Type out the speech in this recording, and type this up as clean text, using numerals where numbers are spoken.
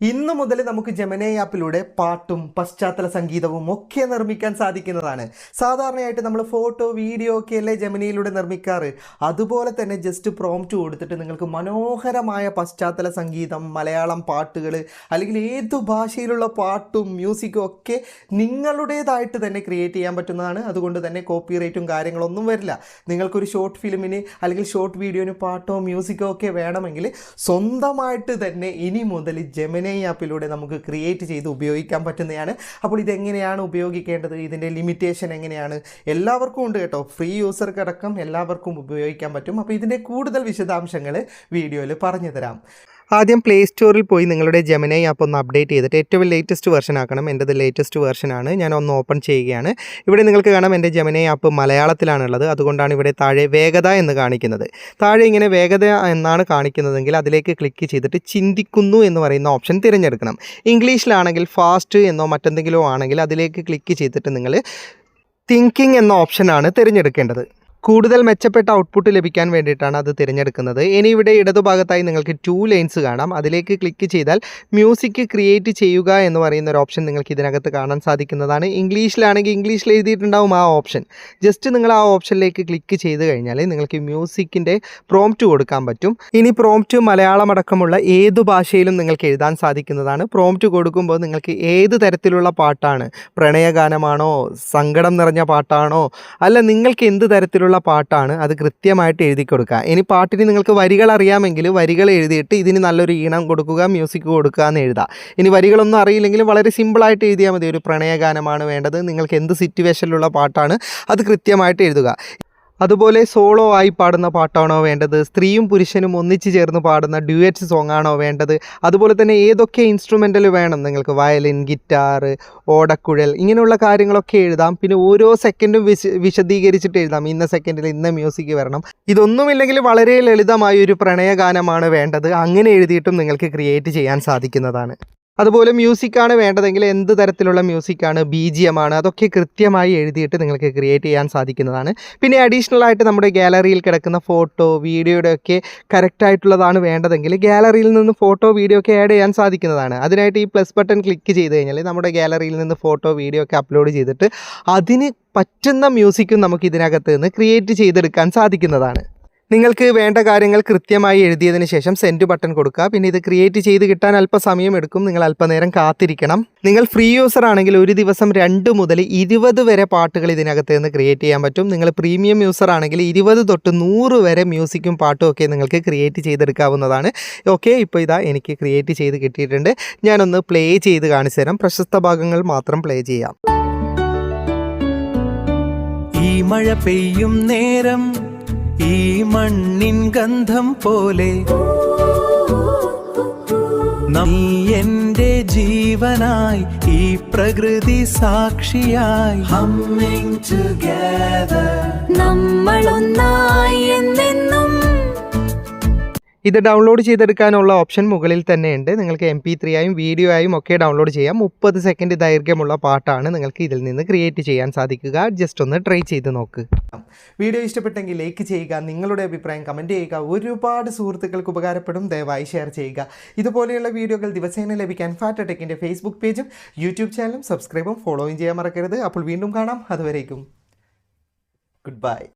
ഇന്നു മുതൽ നമുക്ക് ജെമിനി ആപ്പിലൂടെ പാട്ടും പശ്ചാത്തല സംഗീതവും ഒക്കെ നിർമ്മിക്കാൻ സാധിക്കുന്നതാണ്. സാധാരണയായിട്ട് നമ്മൾ ഫോട്ടോ വീഡിയോ ഒക്കെ അല്ലേ ജെമിനിയിലൂടെ നിർമ്മിക്കാറ്. അതുപോലെ തന്നെ ജസ്റ്റ് പ്രോംപ്റ്റ് കൊടുത്തിട്ട് നിങ്ങൾക്ക് മനോഹരമായ പശ്ചാത്തല സംഗീതം, മലയാളം പാട്ടുകൾ അല്ലെങ്കിൽ ഏതു ഭാഷയിലുള്ള പാട്ടും മ്യൂസിക്കും ഒക്കെ നിങ്ങളുടേതായിട്ട് തന്നെ ക്രിയേറ്റ് ചെയ്യാൻ പറ്റുന്നതാണ്. അതുകൊണ്ട് തന്നെ കോപ്പിറൈറ്റും കാര്യങ്ങളൊന്നും വരില്ല. നിങ്ങൾക്കൊരു ഷോർട്ട് ഫിലിമിന് അല്ലെങ്കിൽ ഷോർട്ട് വീഡിയോന് പാട്ടോ മ്യൂസിക്കോ ഒക്കെ വേണമെങ്കിൽ സ്വന്തമായിട്ട് തന്നെ ഇനി മുതൽ ജെമിനി ആപ്പിലൂടെ നമുക്ക് ക്രിയേറ്റ് ചെയ്ത് ഉപയോഗിക്കാൻ പറ്റുന്നതാണ്. അപ്പോൾ ഇതെങ്ങനെയാണ് ഉപയോഗിക്കേണ്ടത്, ഇതിൻ്റെ ലിമിറ്റേഷൻ എങ്ങനെയാണ്, എല്ലാവർക്കും ഉണ്ട് കേട്ടോ. ഫ്രീ യൂസർക്കടക്കം എല്ലാവർക്കും ഉപയോഗിക്കാൻ പറ്റും. അപ്പോൾ ഇതിൻ്റെ കൂടുതൽ വിശദാംശങ്ങൾ വീഡിയോയിൽ പറഞ്ഞു തരാം. ആദ്യം പ്ലേ സ്റ്റോറിൽ പോയി നിങ്ങളുടെ ജെമിനി ആപ്പ് ഒന്ന് അപ്ഡേറ്റ് ചെയ്തിട്ട് ഏറ്റവും ലേറ്റസ്റ്റ് വെർഷൻ ആക്കണം. എൻ്റെത് ലേറ്റസ്റ്റ് വെർഷനാണ്. ഞാൻ ഒന്ന് ഓപ്പൺ ചെയ്യുകയാണ്. ഇവിടെ നിങ്ങൾക്ക് കാണാം എൻ്റെ ജെമിനി ആപ്പ് മലയാളത്തിലാണുള്ളത്. അതുകൊണ്ടാണ് ഇവിടെ താഴെ വേഗത എന്ന് കാണിക്കുന്നത്. താഴെ ഇങ്ങനെ വേഗത എന്നാണ് കാണിക്കുന്നതെങ്കിൽ അതിലേക്ക് ക്ലിക്ക് ചെയ്തിട്ട് ചിന്തിക്കുന്നു എന്ന് പറയുന്ന ഓപ്ഷൻ തിരഞ്ഞെടുക്കണം. ഇംഗ്ലീഷിലാണെങ്കിൽ ഫാസ്റ്റ് എന്നോ മറ്റെന്തെങ്കിലോ ആണെങ്കിൽ അതിലേക്ക് ക്ലിക്ക് ചെയ്തിട്ട് നിങ്ങൾ തിങ്കിങ് എന്ന ഓപ്ഷനാണ് തിരഞ്ഞെടുക്കേണ്ടത്. കൂടുതൽ മെച്ചപ്പെട്ട ഔട്ട്പുട്ട് ലഭിക്കാൻ വേണ്ടിയിട്ടാണ് അത് തിരഞ്ഞെടുക്കുന്നത്. ഇനി ഇവിടെ ഇടതുഭാഗത്തായി നിങ്ങൾക്ക് 2 ലൈൻസ് കാണാം. അതിലേക്ക് ക്ലിക്ക് ചെയ്താൽ മ്യൂസിക് ക്രിയേറ്റ് ചെയ്യുക എന്ന് പറയുന്ന ഒരു ഓപ്ഷൻ നിങ്ങൾക്ക് ഇതിനകത്ത് കാണാൻ സാധിക്കുന്നതാണ്. ഇംഗ്ലീഷിലാണെങ്കിൽ ഇംഗ്ലീഷിൽ എഴുതിയിട്ടുണ്ടാവും ആ ഓപ്ഷൻ. ജസ്റ്റ് നിങ്ങൾ ആ ഓപ്ഷനിലേക്ക് ക്ലിക്ക് ചെയ്ത് കഴിഞ്ഞാൽ നിങ്ങൾക്ക് മ്യൂസിക്കിൻ്റെ പ്രോംപ്റ്റ് കൊടുക്കാൻ പറ്റും. ഇനി പ്രോംപ്റ്റ് മലയാളം അടക്കമുള്ള ഏതു ഭാഷയിലും നിങ്ങൾക്ക് എഴുതാൻ സാധിക്കുന്നതാണ്. പ്രോംപ്റ്റ് കൊടുക്കുമ്പോൾ നിങ്ങൾക്ക് ഏത് തരത്തിലുള്ള പാട്ടാണ്, പ്രണയഗാനമാണോ, സങ്കടം നിറഞ്ഞ പാട്ടാണോ, അല്ല നിങ്ങൾക്ക് എന്ത് തരത്തിലുള്ള പാട്ടാണ് അത് കൃത്യമായിട്ട് എഴുതി കൊടുക്കുക. ഇനി പാട്ടിന് നിങ്ങൾക്ക് വരികൾ അറിയാമെങ്കിൽ വരികൾ എഴുതിയിട്ട് ഇതിന് നല്ലൊരു ഈണം കൊടുക്കുക, മ്യൂസിക് കൊടുക്കുക എന്ന് എഴുതുക. ഇനി വരികളൊന്നും അറിയില്ലെങ്കിൽ വളരെ സിമ്പിളായിട്ട് എഴുതിയാൽ മതി. ഒരു പ്രണയഗാനമാണ് വേണ്ടത്, നിങ്ങൾക്ക് എന്ത് സിറ്റുവേഷനിലുള്ള പാട്ടാണ് അത് കൃത്യമായിട്ട് എഴുതുക. അതുപോലെ സോളോ ആയി പാടുന്ന പാട്ടാണോ വേണ്ടത്, സ്ത്രീയും പുരുഷനും ഒന്നിച്ച് ചേർന്ന് പാടുന്ന ഡ്യുവറ്റ് സോങ് ആണോ വേണ്ടത്, അതുപോലെ തന്നെ ഏതൊക്കെ ഇൻസ്ട്രുമെൻ്റൽ വേണം നിങ്ങൾക്ക്, വയലിൻ, ഗിറ്റാർ, ഓടക്കുഴൽ, ഇങ്ങനെയുള്ള കാര്യങ്ങളൊക്കെ എഴുതാം. പിന്നെ ഓരോ സെക്കൻഡും വിശദീകരിച്ചിട്ട് എഴുതാം. ഇന്ന സെക്കൻഡിൽ ഇന്ന മ്യൂസിക് വരണം. ഇതൊന്നുമില്ലെങ്കിൽ വളരെ ലളിതമായ ഒരു പ്രണയഗാനമാണ് വേണ്ടത്, അങ്ങനെ എഴുതിയിട്ടും നിങ്ങൾക്ക് ക്രിയേറ്റ് ചെയ്യാൻ സാധിക്കുന്നതാണ്. അതുപോലെ മ്യൂസിക്കാണ് വേണ്ടതെങ്കിൽ എന്ത് തരത്തിലുള്ള മ്യൂസിക്കാണ്, BGM ആണ്, അതൊക്കെ കൃത്യമായി എഴുതിയിട്ട് നിങ്ങൾക്ക് ക്രിയേറ്റ് ചെയ്യാൻ സാധിക്കുന്നതാണ്. പിന്നെ അഡീഷണൽ ആയിട്ട് നമ്മുടെ ഗാലറിയിൽ കിടക്കുന്ന ഫോട്ടോ വീഡിയോയുടെ ഒക്കെ കറക്റ്റായിട്ടുള്ളതാണ് വേണ്ടതെങ്കിൽ ഗാലറിയിൽ നിന്ന് ഫോട്ടോ വീഡിയോ ഒക്കെ ആഡ് ചെയ്യാൻ സാധിക്കുന്നതാണ്. അതിനായിട്ട് ഈ പ്ലസ് ബട്ടൺ ക്ലിക്ക് ചെയ്ത് കഴിഞ്ഞാൽ നമ്മുടെ ഗാലറിയിൽ നിന്ന് ഫോട്ടോ വീഡിയോ ഒക്കെ അപ്ലോഡ് ചെയ്തിട്ട് അതിന് പറ്റുന്ന മ്യൂസിക്കും നമുക്ക് ഇതിനകത്ത് നിന്ന് ക്രിയേറ്റ് ചെയ്തെടുക്കാൻ സാധിക്കുന്നതാണ്. നിങ്ങൾക്ക് വേണ്ട കാര്യങ്ങൾ കൃത്യമായി എഴുതിയതിന് ശേഷം സെൻഡ് ബട്ടൺ കൊടുക്കുക. പിന്നെ ഇത് ക്രിയേറ്റ് ചെയ്ത് കിട്ടാൻ അല്പസമയം എടുക്കും. നിങ്ങൾ അല്പനേരം കാത്തിരിക്കണം. നിങ്ങൾ ഫ്രീ യൂസർ ആണെങ്കിൽ ഒരു ദിവസം 2 മുതൽ 20 വരെ പാട്ടുകൾ ഇതിനകത്ത് നിന്ന് ക്രിയേറ്റ് ചെയ്യാൻ പറ്റും. നിങ്ങൾ പ്രീമിയം യൂസർ ആണെങ്കിൽ 20 തൊട്ട് 100 വരെ മ്യൂസിക്കും പാട്ടും ഒക്കെ നിങ്ങൾക്ക് ക്രിയേറ്റ് ചെയ്തെടുക്കാവുന്നതാണ്. ഓക്കെ, ഇപ്പോൾ ഇതാ എനിക്ക് ക്രിയേറ്റ് ചെയ്ത് കിട്ടിയിട്ടുണ്ട്. ഞാനൊന്ന് പ്ലേ ചെയ്ത് കാണിച്ചു തരാം. പ്രശസ്ത ഭാഗങ്ങൾ മാത്രം പ്ലേ ചെയ്യാം. ഈ മഴ പെയ്യും നേരം ഈ മണ്ണിൻ ഗന്ധം പോലെ നീ എൻ്റെ ജീവനായി, ഈ പ്രകൃതി സാക്ഷിയായി, Humming together നമ്മളൊന്നായി എന്നെന്നും. ഇത് ഡൗൺലോഡ് ചെയ്തെടുക്കാനുള്ള ഓപ്ഷൻ മുകളിൽ തന്നെയുണ്ട്. നിങ്ങൾക്ക് MP3 ആയും വീഡിയോ ആയും ഒക്കെ ഡൗൺലോഡ് ചെയ്യാം. 30 സെക്കൻഡ് ദൈർഘ്യമുള്ള പാട്ടാണ് നിങ്ങൾക്ക് ഇതിൽ നിന്ന് ക്രിയേറ്റ് ചെയ്യാൻ സാധിക്കുക. ജസ്റ്റ് ഒന്ന് ട്രൈ ചെയ്ത് നോക്ക്. വീഡിയോ ഇഷ്ടപ്പെട്ടെങ്കിൽ ലൈക്ക് ചെയ്യുക, നിങ്ങളുടെ അഭിപ്രായം കമൻറ്റ് ചെയ്യുക. ഒരുപാട് സുഹൃത്തുക്കൾക്ക് ഉപകാരപ്പെടും. ദയവായി ഷെയർ ചെയ്യുക. ഇതുപോലെയുള്ള വീഡിയോകൾ ദിവസേന ലഭിക്കാൻ ഫാറ്റ് ടെക്കിൻ്റെ ഫേസ്ബുക്ക് പേജും യൂട്യൂബ് ചാനലും സബ്സ്ക്രൈബും ഫോളോയും ചെയ്യാൻ മറക്കരുത്. അപ്പോൾ വീണ്ടും കാണാം. അതുവരേക്കും ഗുഡ് ബൈ.